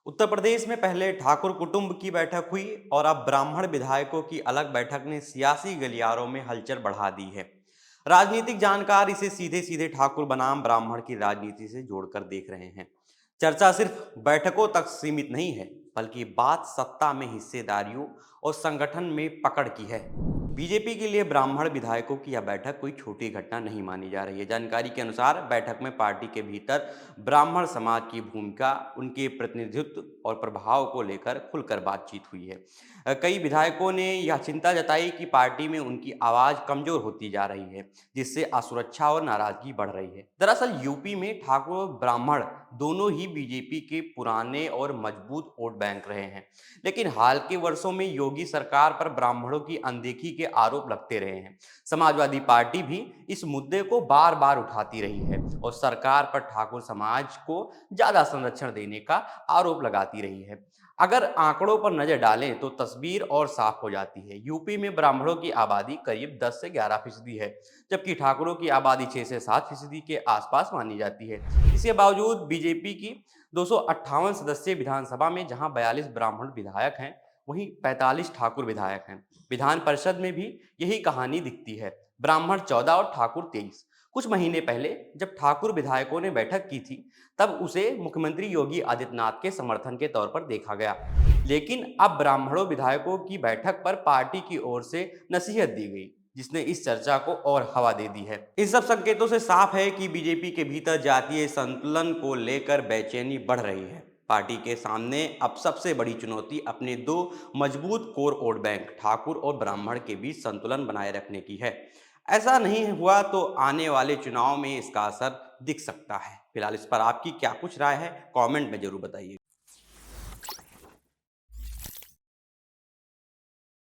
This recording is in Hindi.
उत्तर प्रदेश में पहले ठाकुर कुटुंब की बैठक हुई और अब ब्राह्मण विधायकों की अलग बैठक ने सियासी गलियारों में हलचल बढ़ा दी है। राजनीतिक जानकार इसे सीधे सीधे ठाकुर बनाम ब्राह्मण की राजनीति से जोड़कर देख रहे हैं। चर्चा सिर्फ बैठकों तक सीमित नहीं है, बल्कि बात सत्ता में हिस्सेदारियों और संगठन में पकड़ की है। बीजेपी के लिए ब्राह्मण विधायकों की यह बैठक कोई छोटी घटना नहीं मानी जा रही है। जानकारी के अनुसार बैठक में पार्टी के भीतर ब्राह्मण समाज की भूमिका, उनके प्रतिनिधित्व और प्रभाव को लेकर खुलकर बातचीत हुई है। कई विधायकों ने यह चिंता जताई कि पार्टी में उनकी आवाज कमजोर होती जा रही है, जिससे असुरक्षा और नाराजगी बढ़ रही है। दरअसल यूपी में ठाकुर और ब्राह्मण दोनों ही बीजेपी के पुराने और मजबूत वोट बैंक रहे हैं, लेकिन हाल के वर्षों में योगी सरकार पर ब्राह्मणों की अनदेखी के आरोप लगते रहे हैं। समाजवादी पार्टी भी इस मुद्दे को बार बार उठाती रही है और सरकार पर ठाकुर समाज को ज्यादा संरक्षण देने का आरोप लगाती रही है। अगर आंकड़ों पर नजर डालें तो तस्वीर और साफ हो जाती है। यूपी में ब्राह्मणों की आबादी करीब 10 से 11% है, जबकि ठाकुरों की आबादी 6 से 7% के आसपास मानी जाती है। इसके बावजूद बीजेपी की 258 सदस्यीय विधानसभा में जहां 42 ब्राह्मण विधायक हैं, वहीं 45 ठाकुर विधायक हैं। विधान परिषद में भी यही कहानी दिखती है, ब्राह्मण 14 और ठाकुर 23। कुछ महीने पहले जब ठाकुर विधायकों ने बैठक की थी, तब उसे मुख्यमंत्री योगी आदित्यनाथ के समर्थन के तौर पर देखा गया, लेकिन अब ब्राह्मणों विधायकों की बैठक पर पार्टी की ओर से नसीहत दी गई, जिसने इस चर्चा को और हवा दे दी है। इन सब संकेतों से साफ है कि बीजेपी के भीतर जातीय संतुलन को लेकर बेचैनी बढ़ रही है। पार्टी के सामने अब सबसे बड़ी चुनौती अपने दो मजबूत कोर वोट बैंक ठाकुर और ब्राह्मण के बीच संतुलन बनाए रखने की है। ऐसा नहीं हुआ तो आने वाले चुनाव में इसका असर दिख सकता है। फिलहाल इस पर आपकी क्या कुछ राय है, कमेंट में जरूर बताइए।